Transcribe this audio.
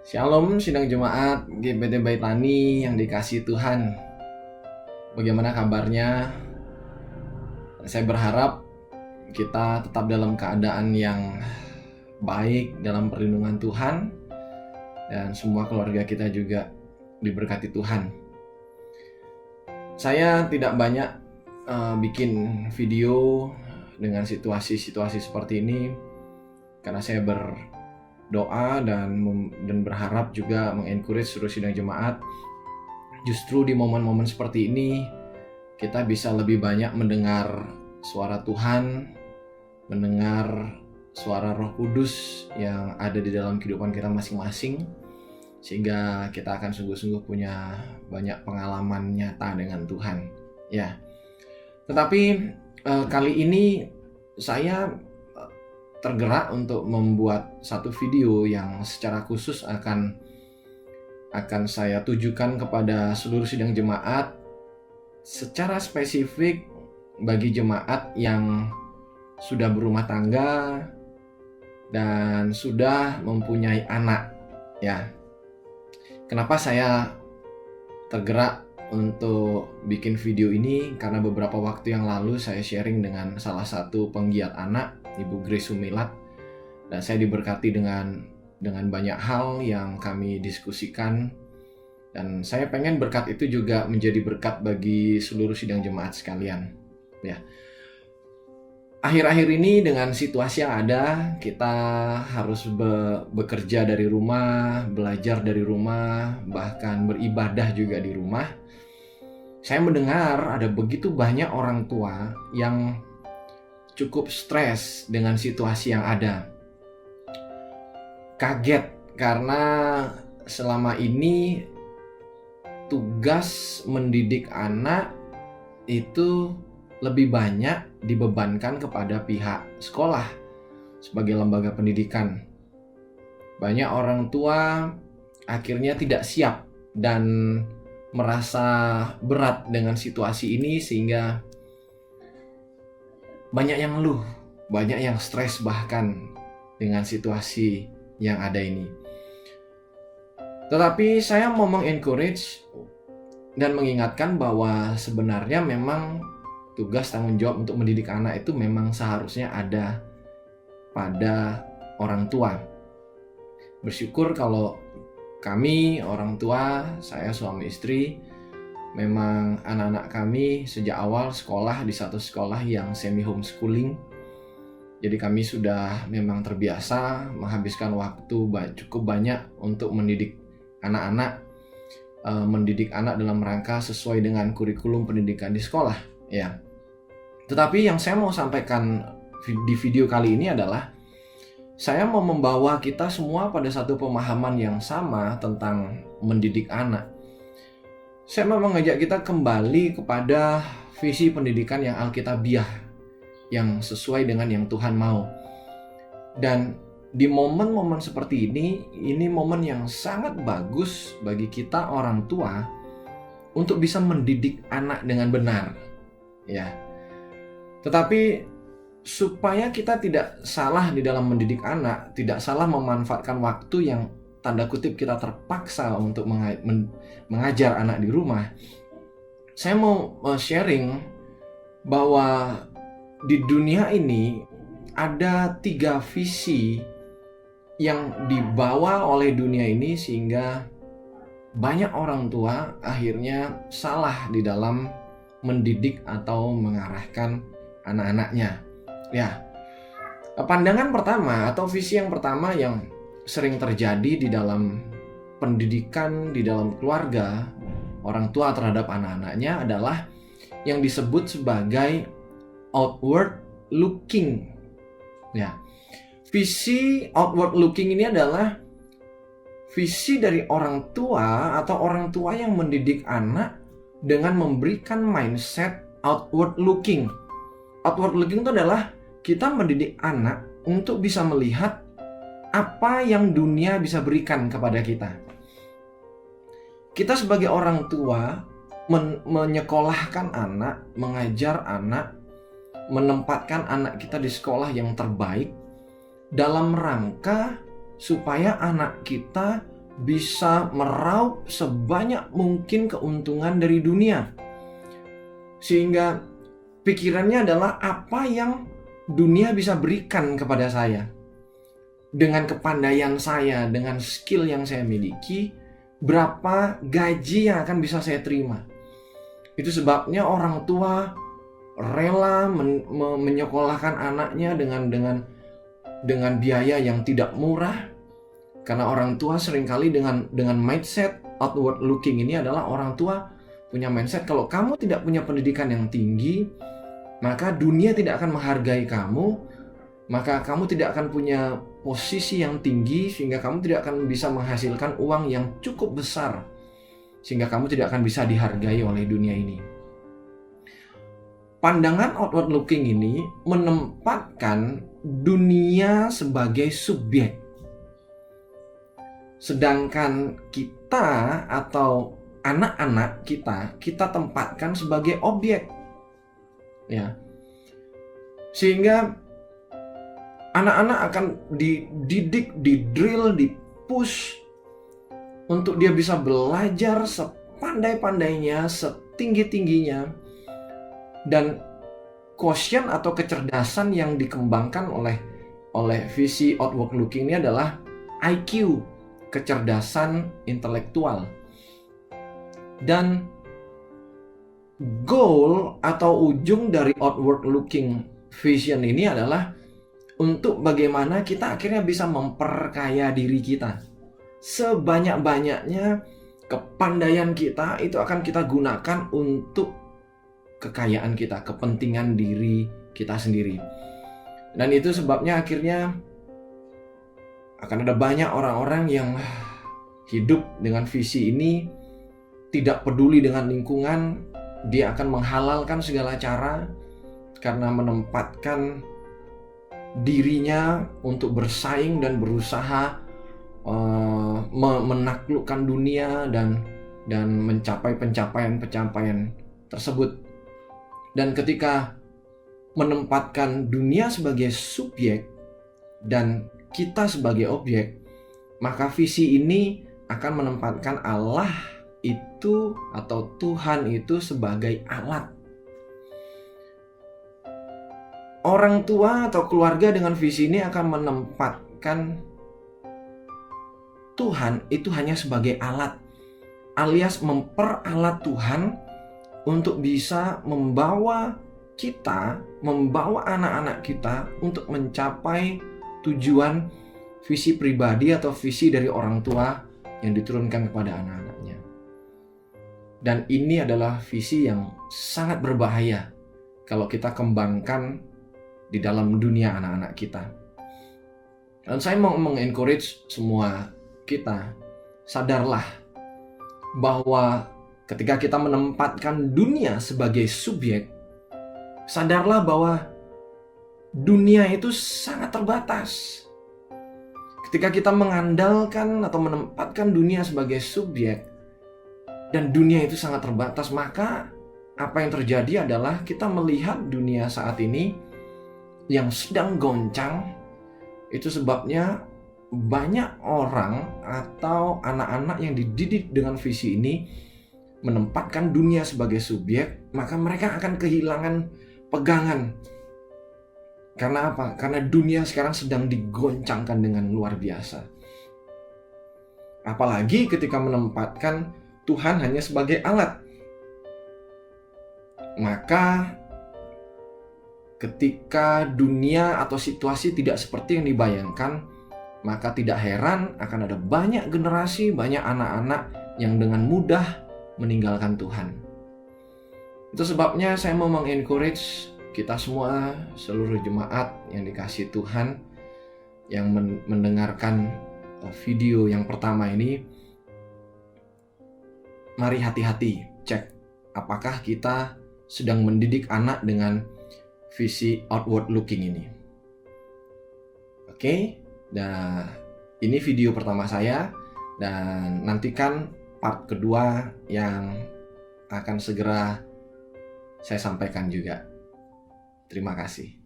Shalom sidang jemaat GBT Baitani yang dikasihi Tuhan. Bagaimana kabarnya? Saya berharap kita tetap dalam keadaan yang baik dalam perlindungan Tuhan, dan semua keluarga kita juga diberkati Tuhan. Saya tidak banyak bikin video dengan situasi-situasi seperti ini karena saya berdoa dan berharap juga mengencourage seluruh sidang jemaat. Justru di momen-momen seperti ini kita bisa lebih banyak mendengar suara Tuhan, mendengar suara Roh Kudus yang ada di dalam kehidupan kita masing-masing, sehingga kita akan sungguh-sungguh punya banyak pengalaman nyata dengan Tuhan. Ya. Tetapi kali ini saya tergerak untuk membuat satu video yang secara khusus akan saya tujukan kepada seluruh sidang jemaat, secara spesifik bagi jemaat yang sudah berumah tangga dan sudah mempunyai anak. Ya, kenapa saya tergerak untuk bikin video ini? Karena beberapa waktu yang lalu saya sharing dengan salah satu penggiat anak, Ibu Grace Sumilat, dan saya diberkati dengan banyak hal yang kami diskusikan, dan saya pengen berkat itu juga menjadi berkat bagi seluruh sidang jemaat sekalian. Ya, akhir-akhir ini dengan situasi yang ada, kita harus bekerja dari rumah, belajar dari rumah, bahkan beribadah juga di rumah. Saya mendengar ada begitu banyak orang tua yang cukup stres dengan situasi yang ada. Kaget karena selama ini tugas mendidik anak itu lebih banyak dibebankan kepada pihak sekolah sebagai lembaga pendidikan. Banyak orang tua akhirnya tidak siap dan merasa berat dengan situasi ini, sehingga banyak yang ngeluh, banyak yang stres bahkan dengan situasi yang ada ini. Tetapi saya mau mengencourage dan mengingatkan bahwa sebenarnya memang tugas tanggung jawab untuk mendidik anak itu memang seharusnya ada pada orang tua. Bersyukur kalau kami orang tua, saya suami istri, memang anak-anak kami sejak awal sekolah di satu sekolah yang semi homeschooling. Jadi kami sudah memang terbiasa menghabiskan waktu cukup banyak untuk mendidik anak-anak, mendidik anak dalam rangka sesuai dengan kurikulum pendidikan di sekolah. Ya. Tetapi yang saya mau sampaikan di video kali ini adalah saya mau membawa kita semua pada satu pemahaman yang sama tentang mendidik anak. Saya mau mengajak kita kembali kepada visi pendidikan yang alkitabiah, yang sesuai dengan yang Tuhan mau. Dan di momen-momen seperti ini momen yang sangat bagus bagi kita orang tua untuk bisa mendidik anak dengan benar. Ya. Tetapi supaya kita tidak salah di dalam mendidik anak, tidak salah memanfaatkan waktu yang tanda kutip kita terpaksa untuk mengajar anak di rumah, saya mau sharing bahwa di dunia ini ada 3 visi yang dibawa oleh dunia ini, sehingga banyak orang tua akhirnya salah di dalam mendidik atau mengarahkan anak-anaknya. Ya, pandangan pertama atau visi yang pertama yang sering terjadi di dalam pendidikan, di dalam keluarga orang tua terhadap anak-anaknya adalah yang disebut sebagai outward looking. Ya, visi outward looking ini adalah visi dari orang tua atau orang tua yang mendidik anak dengan memberikan mindset outward looking. Outward looking itu adalah kita mendidik anak untuk bisa melihat apa yang dunia bisa berikan kepada kita. Kita sebagai orang tua menyekolahkan anak, mengajar anak, menempatkan anak kita di sekolah yang terbaik dalam rangka supaya anak kita bisa meraup sebanyak mungkin keuntungan dari dunia. Sehingga pikirannya adalah apa yang dunia bisa berikan kepada saya. Dengan kepandaian saya, dengan skill yang saya miliki, berapa gaji yang akan bisa saya terima. Itu sebabnya orang tua rela menyekolahkan anaknya dengan biaya yang tidak murah. Karena orang tua seringkali dengan mindset outward looking ini adalah orang tua punya mindset kalau kamu tidak punya pendidikan yang tinggi, maka dunia tidak akan menghargai kamu, maka kamu tidak akan punya posisi yang tinggi, sehingga kamu tidak akan bisa menghasilkan uang yang cukup besar, sehingga kamu tidak akan bisa dihargai oleh dunia ini. Pandangan outward looking ini menempatkan dunia sebagai subjek, sedangkan kita atau anak-anak kita tempatkan sebagai objek, ya. Sehingga anak-anak akan dididik, didrill, dipush untuk dia bisa belajar sepandai-pandainya, setinggi-tingginya. Dan quotient atau kecerdasan yang dikembangkan oleh visi outward looking ini adalah IQ, kecerdasan intelektual. Dan goal atau ujung dari outward looking vision ini adalah untuk bagaimana kita akhirnya bisa memperkaya diri kita. Sebanyak-banyaknya kepandaian kita itu akan kita gunakan untuk kekayaan kita, kepentingan diri kita sendiri. Dan itu sebabnya akhirnya akan ada banyak orang-orang yang hidup dengan visi ini, tidak peduli dengan lingkungan. Dia akan menghalalkan segala cara karena menempatkan dirinya untuk bersaing dan berusaha menaklukkan dunia dan mencapai pencapaian-pencapaian tersebut. Dan ketika menempatkan dunia sebagai subjek dan kita sebagai objek, maka visi ini akan menempatkan Allah itu atau Tuhan itu sebagai alat. Orang tua atau keluarga dengan visi ini akan menempatkan Tuhan itu hanya sebagai alat, alias memperalat Tuhan untuk bisa membawa kita, membawa anak-anak kita untuk mencapai tujuan visi pribadi atau visi dari orang tua yang diturunkan kepada anak-anaknya. Dan ini adalah visi yang sangat berbahaya kalau kita kembangkan di dalam dunia anak-anak kita. Dan saya mau mengencourage semua kita, sadarlah bahwa ketika kita menempatkan dunia sebagai subjek, sadarlah bahwa dunia itu sangat terbatas. Ketika kita mengandalkan atau menempatkan dunia sebagai subjek dan dunia itu sangat terbatas, maka apa yang terjadi adalah kita melihat dunia saat ini yang sedang goncang. Itu sebabnya banyak orang atau anak-anak yang dididik dengan visi ini menempatkan dunia sebagai subjek, maka mereka akan kehilangan pegangan. Karena apa? Karena dunia sekarang sedang digoncangkan dengan luar biasa. Apalagi ketika menempatkan Tuhan hanya sebagai alat. Maka ketika dunia atau situasi tidak seperti yang dibayangkan, maka tidak heran akan ada banyak generasi, banyak anak-anak yang dengan mudah meninggalkan Tuhan. Itu sebabnya saya mau mengencourage kita semua, seluruh jemaat yang dikasihi Tuhan, yang mendengarkan video yang pertama ini, mari hati-hati cek apakah kita sedang mendidik anak dengan visi outward looking ini. Oke, dan ini video pertama saya, dan nantikan part kedua yang akan segera saya sampaikan juga. Terima kasih.